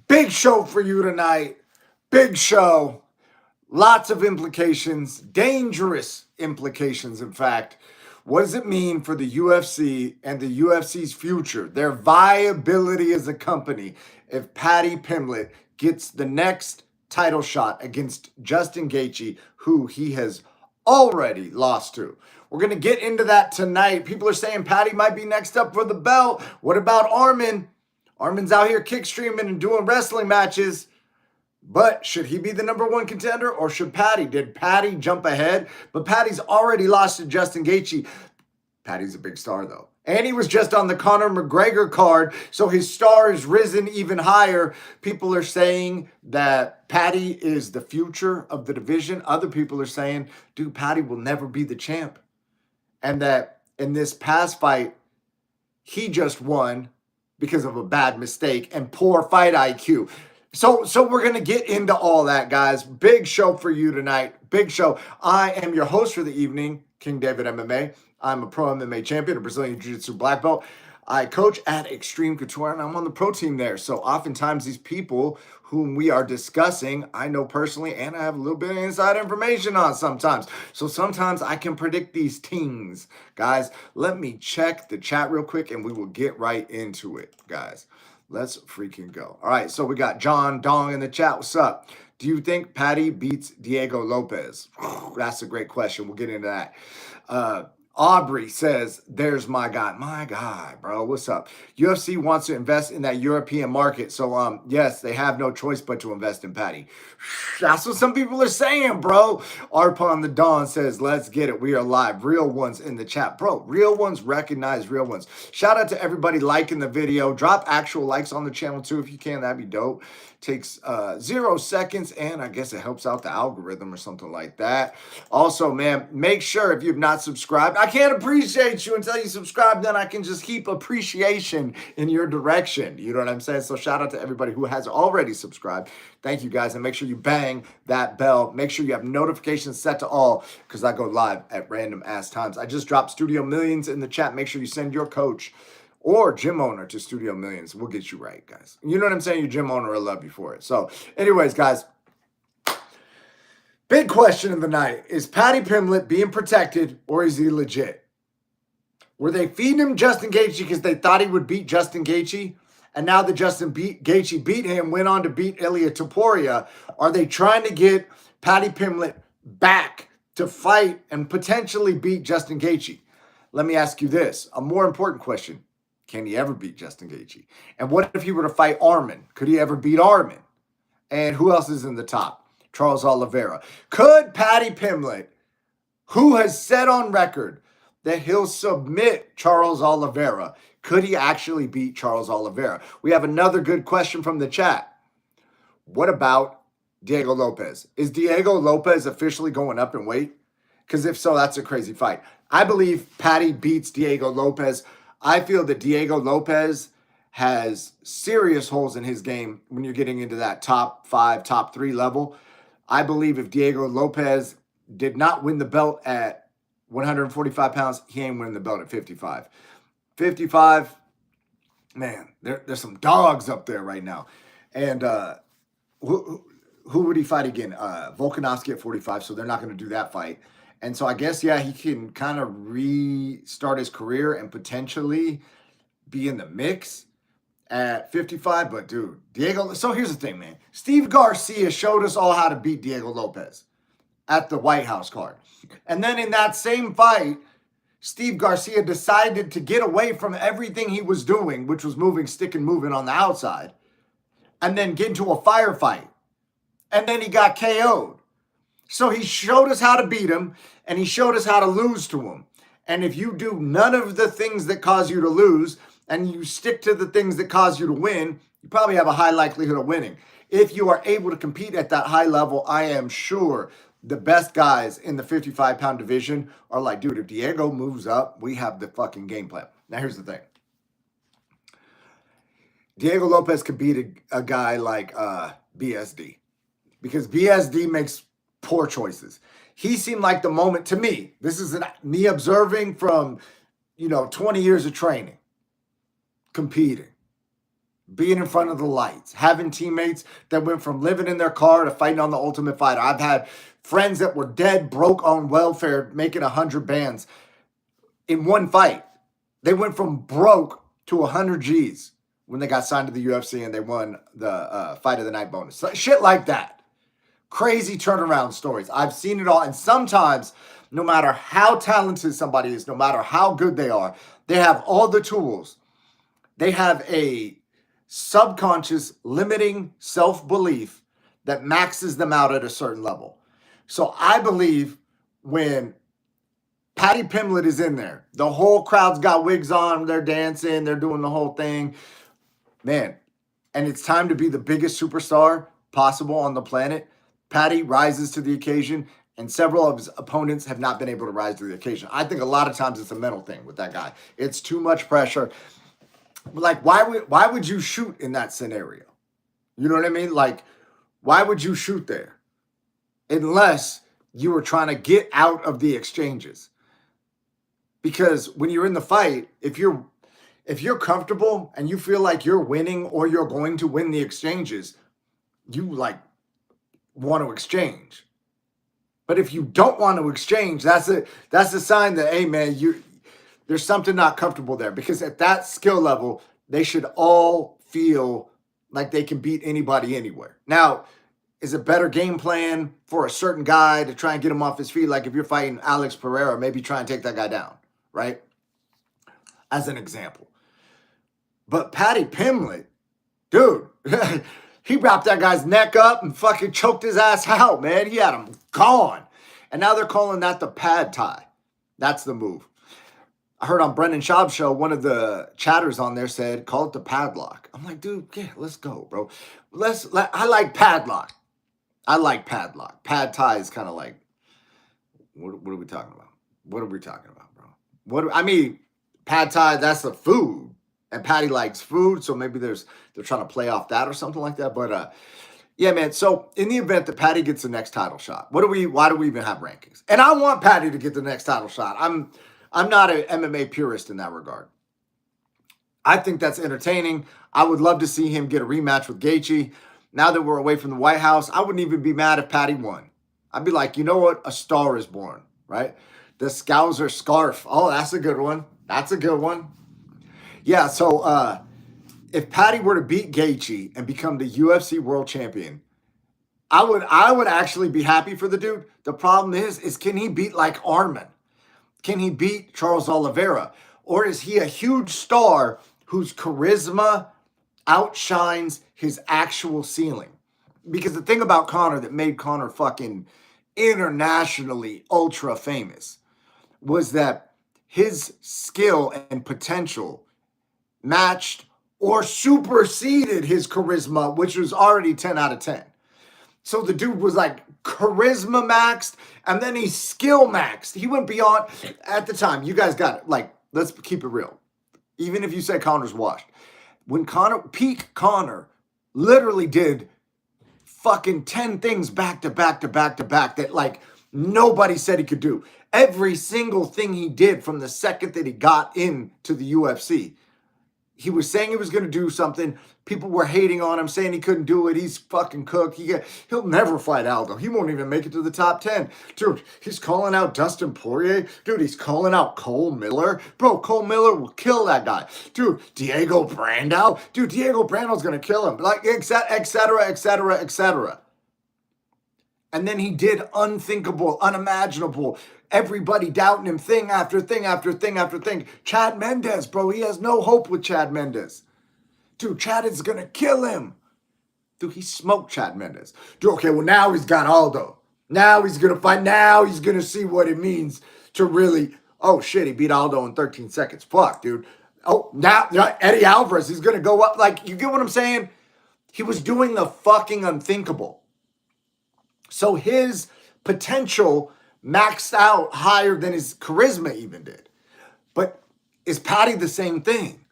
Big show for you tonight. Big show. Lots of implications, dangerous implications, in fact. What does it mean for the UFC and the UFC's future, their viability as a company, if Paddy Pimblett gets the next title shot against Justin Gaethje, who he has already lost to? We're going to get into that tonight. People are saying Paddy might be next up for the belt. What about Armin? Armin's out here kick streaming and doing wrestling matches. But should he be the number one contender or should Paddy? Did Paddy jump ahead? But Paddy's already lost to Justin Gaethje. Paddy's a big star, though. And he was just on the Conor McGregor card, so his star has risen even higher. People are saying that Paddy is the future of the division. Other people are saying, dude, Paddy will never be the champ. And that in this past fight, he just won because of a bad mistake and poor fight IQ. So we're going to get into all that, guys. Big show for you tonight. Big show. I am your host for the evening, King David MMA. I'm a pro MMA champion, a Brazilian Jiu-Jitsu black belt. I coach at Extreme Couture, and I'm on the pro team there. So oftentimes these people whom we are discussing, I know personally, and I have a little bit of inside information on sometimes. So sometimes I can predict these things. Guys, let me check the chat real quick, and we will get right into it, guys. Let's freaking go. All right, so we got John Dong in the chat. What's up? Do you think Paddy beats Diego Lopez? That's a great question. We'll get into that. Aubrey says, there's my guy. My guy, bro. What's up? UFC wants to invest in that European market. So, yes, they have no choice but to invest in Paddy. That's what some people are saying, bro. Arpon the Dawn says, let's get it. We are live. Real ones in the chat. Bro, real ones recognize real ones. Shout out to everybody liking the video. Drop actual likes on the channel, too, if you can. That'd be dope. Takes 0 seconds, and I guess it helps out the algorithm or something like that. Also, man, make sure if you've not subscribed, I can't appreciate you until you subscribe, then I can just heap appreciation in your direction. You know what I'm saying? So shout out to everybody who has already subscribed. Thank you, guys, and make sure you bang that bell. Make sure you have notifications set to all because I go live at random ass times. I just dropped Studio Millions in the chat. Make sure you send your coach or gym owner to Studio Millions. We'll get you right, guys. You know what I'm saying? Your gym owner will love you for it. So anyways, guys, big question of the night. Is Paddy Pimblett being protected or is he legit? Were they feeding him Justin Gaethje because they thought he would beat Justin Gaethje? And now that Gaethje beat him, went on to beat Ilia Topuria, are they trying to get Paddy Pimblett back to fight and potentially beat Justin Gaethje? Let me ask you this, a more important question. Can he ever beat Justin Gaethje? And what if he were to fight Armin? Could he ever beat Armin? And who else is in the top? Charles Oliveira. Could Paddy Pimblett, who has said on record that he'll submit Charles Oliveira, could he actually beat Charles Oliveira? We have another good question from the chat. What about Diego Lopez? Is Diego Lopez officially going up in weight? Because if so, that's a crazy fight. I believe Paddy beats Diego Lopez. I feel that Diego Lopez has serious holes in his game when you're getting into that top 5, top 3 level. I believe if Diego Lopez did not win the belt at 145 pounds, he ain't winning the belt at 55. 55, man, there's some dogs up there right now. And who would he fight again? Volkanovski at 45, so they're not going to do that fight. And so I guess, yeah, he can kind of restart his career and potentially be in the mix at 55. But, dude, Diego... So here's the thing, man. Steve Garcia showed us all how to beat Diego Lopez at the White House card. And then in that same fight, Steve Garcia decided to get away from everything he was doing, which was moving, stick and moving on the outside, and then get into a firefight. And then he got KO'd. So he showed us how to beat him, and he showed us how to lose to him. And if you do none of the things that cause you to lose, and you stick to the things that cause you to win, you probably have a high likelihood of winning. If you are able to compete at that high level, I am sure the best guys in the 55-pound division are like, dude, if Diego moves up, we have the fucking game plan. Now, here's the thing. Diego Lopez could beat a guy like BSD because BSD makes poor choices. He seemed like the moment to me. This is me observing from, 20 years of training, competing, being in front of the lights, having teammates that went from living in their car to fighting on the Ultimate Fighter. I've had friends that were dead, broke on welfare, making 100 bands in one fight. They went from broke to 100 G's when they got signed to the UFC and they won the Fight of the Night bonus. Shit like that. Crazy turnaround stories. I've seen it all. And sometimes, no matter how talented somebody is, no matter how good they are, they have all the tools. They have a subconscious limiting self-belief that maxes them out at a certain level. So I believe when Paddy Pimblett is in there, the whole crowd's got wigs on, they're dancing, they're doing the whole thing. Man, and it's time to be the biggest superstar possible on the planet. Paddy rises to the occasion, and several of his opponents have not been able to rise to the occasion. I think a lot of times it's a mental thing with that guy. It's too much pressure. Like, why would you shoot in that scenario? You know what I mean? Like, why would you shoot there? Unless you were trying to get out of the exchanges. Because when you're in the fight, if you're comfortable and you feel like you're winning or you're going to win the exchanges, you like want to exchange. But if you don't want to exchange, that's a sign that, hey man, there's something not comfortable there. Because at that skill level, they should all feel like they can beat anybody anywhere. Now, is a better game plan for a certain guy to try and get him off his feet? Like if you're fighting Alex Pereira, maybe try and take that guy down, right? As an example. But Paddy Pimblett, dude, he wrapped that guy's neck up and fucking choked his ass out, man. He had him gone. And now they're calling that the pad thai. That's the move. I heard on Brendan Schaub's show, one of the chatters on there said, call it the padlock. I'm like, dude, yeah, let's go, bro. I like padlock. I like padlock. Pad thai is kind of like, what are we talking about? What are we talking about, bro? Pad thai, that's the food. And Paddy likes food, so maybe they're trying to play off that or something like that. But yeah, man. So in the event that Paddy gets the next title shot, why do we even have rankings? And I want Paddy to get the next title shot. I'm not an MMA purist in that regard. I think that's entertaining. I would love to see him get a rematch with Gaethje. Now that we're away from the White House, I wouldn't even be mad if Paddy won. I'd be like, you know what? A star is born, right? The Scouser scarf. Oh, that's a good one. That's a good one. Yeah, so if Paddy were to beat Gaethje and become the UFC world champion, I would actually be happy for the dude. The problem is can he beat like Arman? Can he beat Charles Oliveira? Or is he a huge star whose charisma outshines his actual ceiling? Because the thing about Conor that made Conor fucking internationally ultra famous was that his skill and potential matched or superseded his charisma, which was already 10 out of 10. So the dude was like charisma maxed, and then he's skill maxed. He went beyond, at the time, you guys got it. Like, let's keep it real. Even if you say Conor's washed. When peak Conor literally did fucking 10 things back to back to back to back that like nobody said he could do. Every single thing he did from the second that he got into the UFC. He was saying he was going to do something. People were hating on him, saying he couldn't do it. He's fucking cooked. He'll never fight Aldo. He won't even make it to the top 10. Dude, he's calling out Dustin Poirier. Dude, he's calling out Cole Miller. Bro, Cole Miller will kill that guy. Dude, Diego Brandao. Dude, Diego Brando's going to kill him. Like, et cetera, et cetera, et cetera. And then he did unthinkable, unimaginable. Everybody doubting him, thing after thing after thing after thing. Chad Mendes, bro, he has no hope with Chad Mendes. Dude, Chad is going to kill him. Dude, he smoked Chad Mendes. Dude, okay, well, now he's got Aldo. Now he's going to fight. Now he's going to see what it means to really, oh, shit, he beat Aldo in 13 seconds. Fuck, dude. Oh, now Eddie Alvarez, he's going to go up. Like, you get what I'm saying? He was doing the fucking unthinkable. So his potential maxed out higher than his charisma even did. But is Paddy the same thing?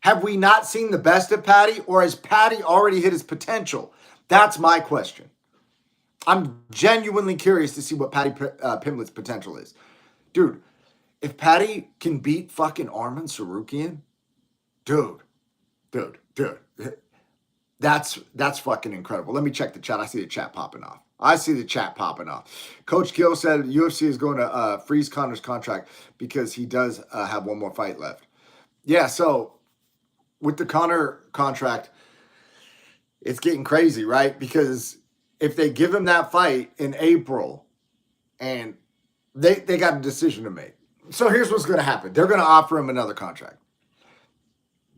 Have we not seen the best of Paddy, or has Paddy already hit his potential? That's my question. I'm genuinely curious to see what Paddy Pimblett's potential is. Dude, if Paddy can beat fucking Arman Tsarukyan, dude, dude, that's fucking incredible. Let me check the chat. I see the chat popping off. Coach Gill said UFC is going to freeze Conor's contract because he does have one more fight left. Yeah, so with the Conor contract, it's getting crazy, right? Because if they give him that fight in April, and they got a decision to make. So here's what's going to happen. They're going to offer him another contract.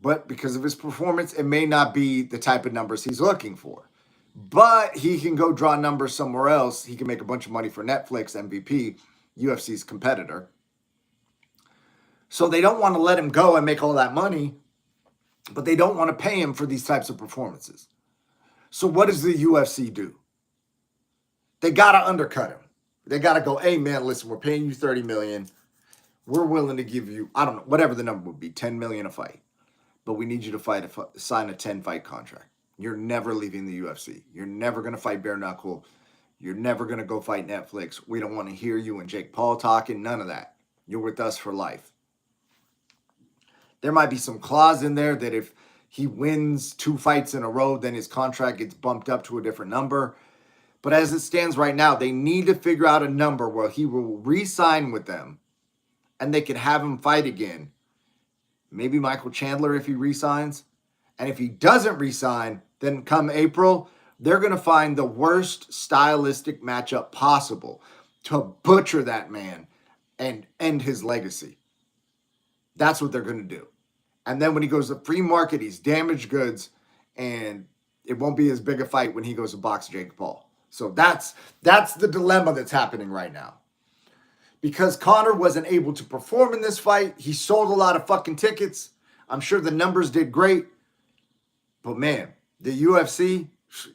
But because of his performance, it may not be the type of numbers he's looking for. But he can go draw numbers somewhere else. He can make a bunch of money for Netflix, MVP, UFC's competitor. So they don't want to let him go and make all that money, but they don't want to pay him for these types of performances. So what does the UFC do? They got to undercut him. They got to go, hey, man, listen, we're paying you $30 million. We're willing to give you, I don't know, whatever the number would be, $10 million a fight. But we need you to sign a 10-fight contract. You're never leaving the UFC. You're never going to fight bare knuckle. You're never going to go fight Netflix. We don't want to hear you and Jake Paul talking. None of that. You're with us for life. There might be some clause in there that if he wins 2 fights in a row, then his contract gets bumped up to a different number. But as it stands right now, they need to figure out a number where he will re-sign with them and they can have him fight again. Maybe Michael Chandler if he re-signs. And if he doesn't re-sign, then come April, they're going to find the worst stylistic matchup possible to butcher that man and end his legacy. That's what they're going to do. And then when he goes to free market, he's damaged goods, and it won't be as big a fight when he goes to box Jake Paul. So that's the dilemma that's happening right now. Because Conor wasn't able to perform in this fight, he sold a lot of fucking tickets. I'm sure the numbers did great. But man, the UFC,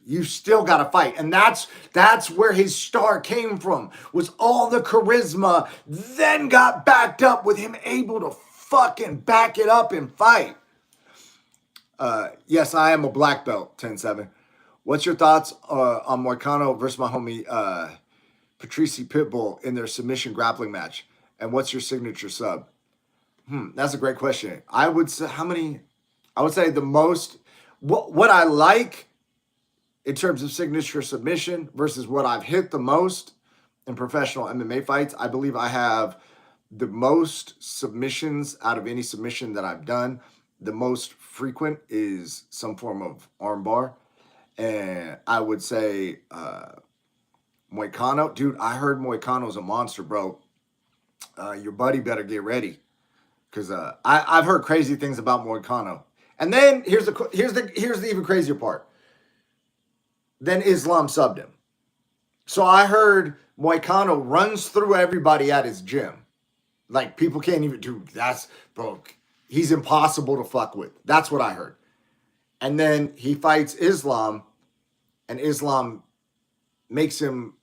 you still got to fight. And that's where his star came from, was all the charisma, then got backed up with him able to fucking back it up and fight. Yes, I am a black belt, 10-7. What's your thoughts on Moicano versus my homie Patrice Pitbull in their submission grappling match? And what's your signature sub? That's a great question. I would say the most, what I like in terms of signature submission versus what I've hit the most in professional MMA fights. I believe I have the most submissions out of any submission that I've done. The most frequent is some form of armbar. And I would say Moicano. Dude, I heard Moicano's a monster, bro. Your buddy better get ready. Because I've heard crazy things about Moicano. And then here's the even crazier part. Then Islam subbed him. So I heard Moicano runs through everybody at his gym. Like, people can't even do, bro, he's impossible to fuck with. That's what I heard. And then he fights Islam, and Islam makes him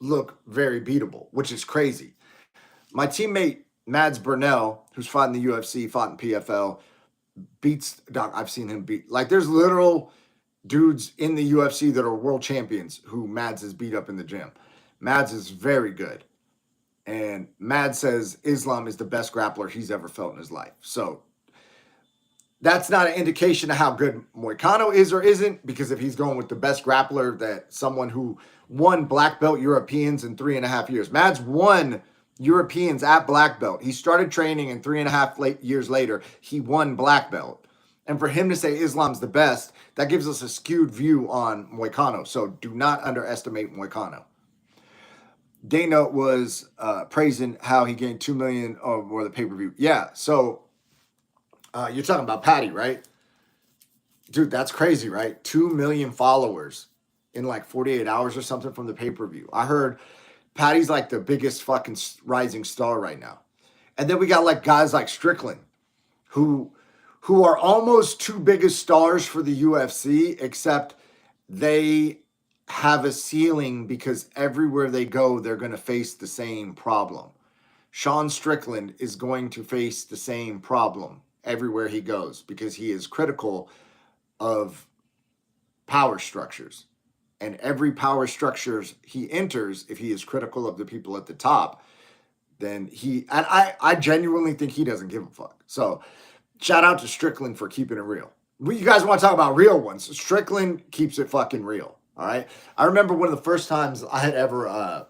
look very beatable, which is crazy. My teammate, Mads Burnell, who's fought in the UFC, fought in PFL, beats, Doc, I've seen him beat. Like, there's literal dudes in the UFC that are world champions who Mads has beat up in the gym. Mads is very good. And Mads says Islam is the best grappler he's ever felt in his life. So that's not an indication of how good Moicano is or isn't, because if he's going with the best grappler, that someone who won black belt Europeans in 3.5 years. Mads won Europeans at black belt. He started training, and 3.5 years later, he won black belt. And for him to say Islam's the best, that gives us a skewed view on Moicano. So do not underestimate Moicano. Dana was praising how he gained 2 million over the pay-per-view. Yeah, so you're talking about Paddy, right? Dude, that's crazy, right? 2 million followers in like 48 hours or something from the pay-per-view. I heard Paddy's like the biggest fucking rising star right now. And then we got like guys like Strickland who are almost too big as stars for the UFC, except they have a ceiling because everywhere they go, they're going to face the same problem. Sean Strickland is going to face the same problem everywhere he goes because he is critical of power structures. And every power structures he enters, if he is critical of the people at the top, then I genuinely think he doesn't give a fuck. So shout out to Strickland for keeping it real. You guys want to talk about real ones? Strickland keeps it fucking real. All right. I remember one of the first times I had ever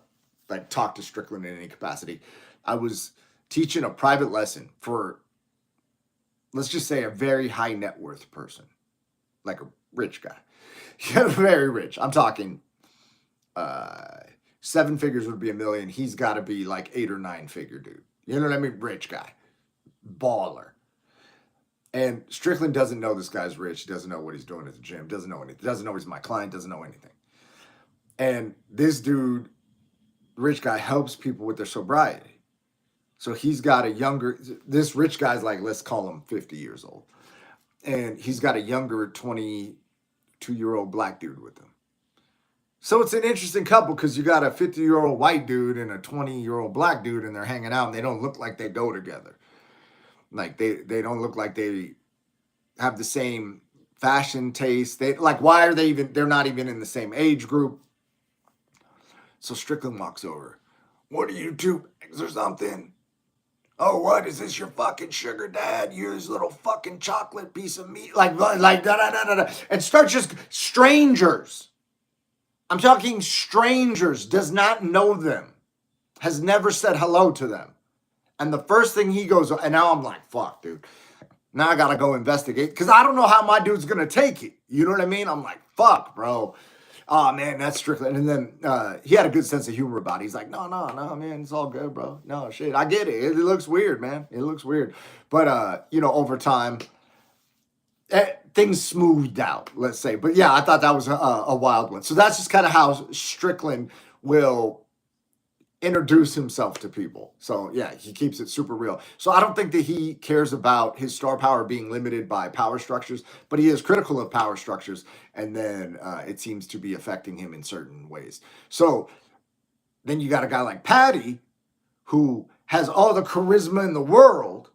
like talked to Strickland in any capacity. I was teaching a private lesson for, let's just say, a very high net worth person, like a rich guy. Yeah, very rich. I'm talking seven figures would be $1 million. He's got to be like 8 or 9 figure dude. You know what I mean? Rich guy, baller. And Strickland doesn't know this guy's rich. He doesn't know what he's doing at the gym. Doesn't know anything. Doesn't know he's my client. Doesn't know anything. And this dude, rich guy, helps people with their sobriety. So he's got a younger, this rich guy's like, let's call him 50 years old. And he's got a younger 22-year-old black dude with him. So it's an interesting couple because you got a 50-year-old white dude and a 20-year-old black dude, and they're hanging out and they don't look like they go together. Like they don't look like they have the same fashion taste. They like, why are they even, they're not even in the same age group. So Strickland walks over. What are you, 2 eggs or something? Oh, what is this, your fucking sugar dad? You this little fucking chocolate piece of meat, like da da da da, and start just strangers. I'm talking strangers, does not know them, has never said hello to them. And the first thing he goes, and now I'm like, fuck, dude. Now I gotta go investigate because I don't know how my dude's gonna take it. You know what I mean? I'm like, fuck, bro. Oh man, that's Strickland. And then he had a good sense of humor about it. He's like, no, man, it's all good, bro. No shit, I get it. It looks weird, man. It looks weird. But over time, things smoothed out, let's say. But yeah, I thought that was a wild one. So that's just kind of how Strickland will introduce himself to people. So yeah, he keeps it super real. So I don't think that he cares about his star power being limited by power structures, but he is critical of power structures, and then it seems to be affecting him in certain ways. So then you got a guy like Paddy, who has all the charisma in the world,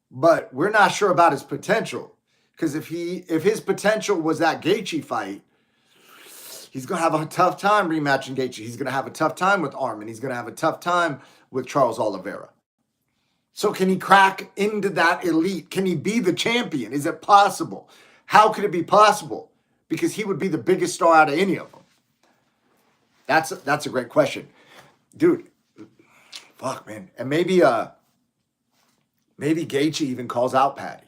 but we're not sure about his potential. Because if his potential was that Gaethje fight, he's going to have a tough time rematching Gaethje. He's going to have a tough time with Arman. He's going to have a tough time with Charles Oliveira. So can he crack into that elite? Can he be the champion? Is it possible? How could it be possible? Because he would be the biggest star out of any of them. That's a great question. Dude, fuck, man. And maybe Gaethje even calls out Paddy.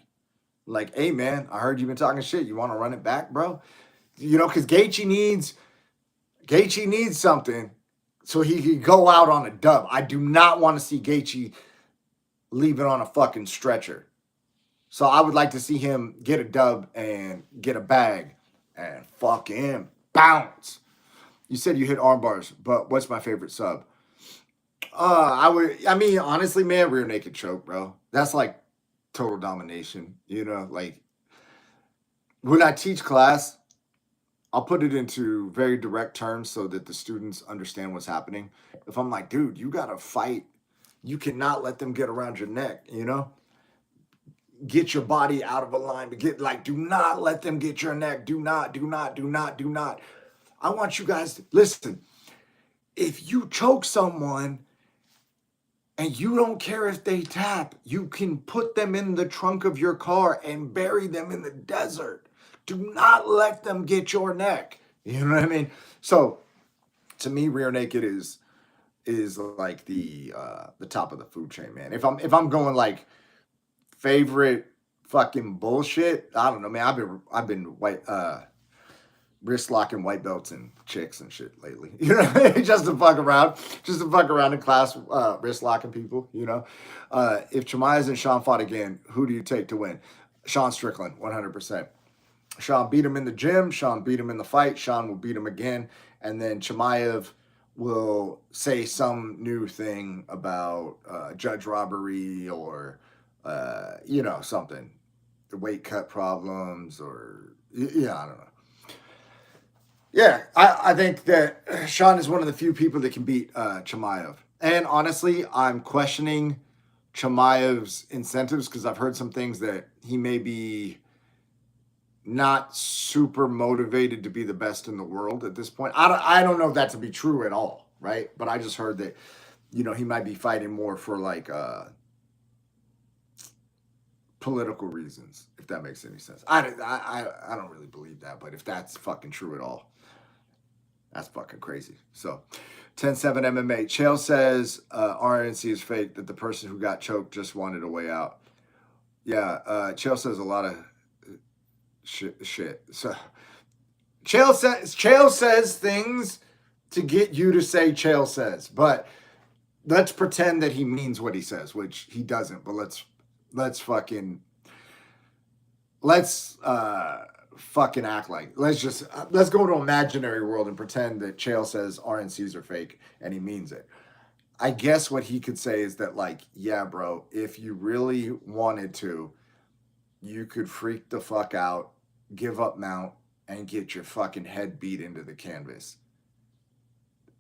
Like, hey, man, I heard you've been talking shit. You want to run it back, bro? You know, because Gaethje needs something so he can go out on a dub. I do not want to see Gaethje leave it on a fucking stretcher. So I would like to see him get a dub and get a bag and fucking bounce. You said you hit arm bars, but what's my favorite sub? Honestly, man, rear naked choke, bro. That's like total domination, you know? Like, when I teach class, I'll put it into very direct terms so that the students understand what's happening. If I'm like, dude, you gotta fight. You cannot let them get around your neck, you know? Get your body out of alignment. Do not let them get your neck. Do not. I want you guys to listen. If you choke someone and you don't care if they tap, you can put them in the trunk of your car and bury them in the desert. Do not let them get your neck. You know what I mean? So to me, rear naked is like the top of the food chain, man. If I'm going like favorite fucking bullshit, I don't know, man. I've been wrist locking white belts and chicks and shit lately. You know, just to fuck around in class, wrist locking people. You know, if Chimaev and Sean fought again, who do you take to win? Sean Strickland, 100%. Sean beat him in the gym. Sean beat him in the fight. Sean will beat him again, and then Chimaev will say some new thing about judge robbery or something, the weight cut problems, or I don't know. Yeah, I think that Sean is one of the few people that can beat Chimaev. And honestly, I'm questioning Chimaev's incentives because I've heard some things that he may be not super motivated to be the best in the world at this point. I don't know if that to be true at all, right? But I just heard that, he might be fighting more for like political reasons, if that makes any sense. I don't really believe that, but if that's fucking true at all, that's fucking crazy. So 10-7 MMA. Chael says RNC is fake, that the person who got choked just wanted a way out. Yeah, Chael says a lot of shit. So Chael says things to get you to say Chael says, but let's pretend that he means what he says, which he doesn't. But let's fucking act like, let's go to an imaginary world and pretend that Chael says RNCs are fake and he means it. I guess what he could say is that, like, yeah, bro, if you really wanted to, you could freak the fuck out, give up mount, and get your fucking head beat into the canvas.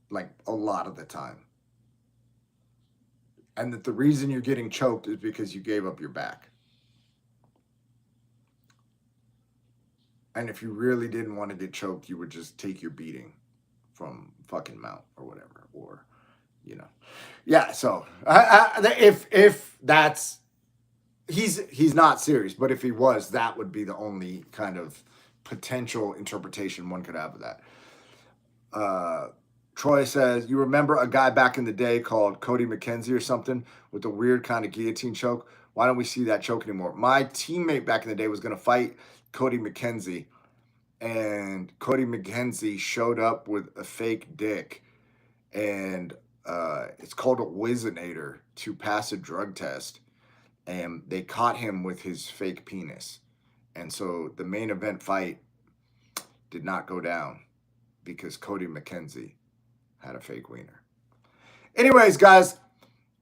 Like, a lot of the time. And that the reason you're getting choked is because you gave up your back. And if you really didn't want to get choked, you would just take your beating from fucking mount or whatever. Or, you know. Yeah, so if that's... He's not serious, but if he was, that would be the only kind of potential interpretation one could have of that. Troy says, you remember a guy back in the day called Cody McKenzie or something with a weird kind of guillotine choke? Why don't we see that choke anymore? My teammate back in the day was going to fight Cody McKenzie, and Cody McKenzie showed up with a fake dick, and it's called a Wizinator to pass a drug test, and they caught him with his fake penis. And so the main event fight did not go down because Cody McKenzie had a fake wiener. Anyways, guys,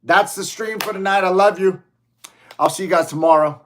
that's the stream for tonight. I love you. I'll see you guys tomorrow.